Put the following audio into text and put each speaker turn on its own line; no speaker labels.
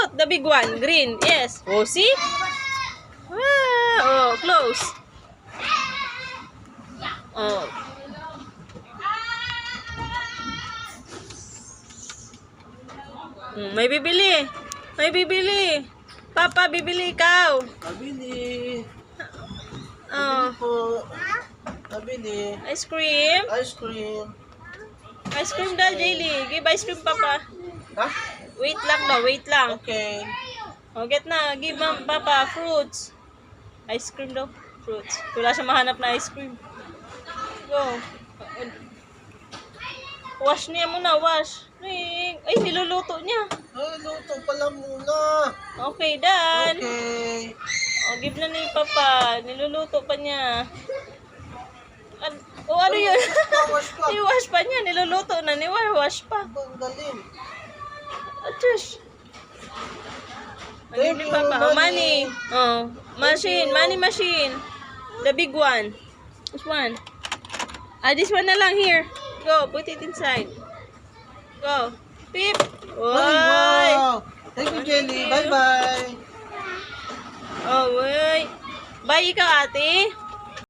fruit, the big one, green. Yes. Oh, see? Oh, close. Oh. May bibili. May bibili. Papa, bibili ikaw.
Nabili.
Oh.
Po. Nabili.
Ice cream.
Ice cream.
Ice cream daw, Jaylee. Give ice cream, Papa.
Ha?
Wait lang daw, wait lang.
Okay.
Oh, get na. Give Papa fruits. Ice cream daw. Fruits. Wala siya mahanap na ice cream. Go. Wash niya muna, wash. Ay, niluluto niya.
Ay, luto pala muna.
Okay, done.
Okay.
Oh, give na ni Papa. Niluluto pa niya. Oh, ano yun?
Wash pa.
I-wash pa niya. Niluluto na ni wash pa.
Ang galing.
Atush.
Thank
Give ni
you,
Papa. Oh, money.
Manny.
Oh, machine.
you.
Money machine. The big one. This one. This one na lang here. Go. Put it inside. Go. Beep. Oy.
Wow. Thank you, Jelly. Bye-bye.
Oh, wait. Bye ikaw, ate.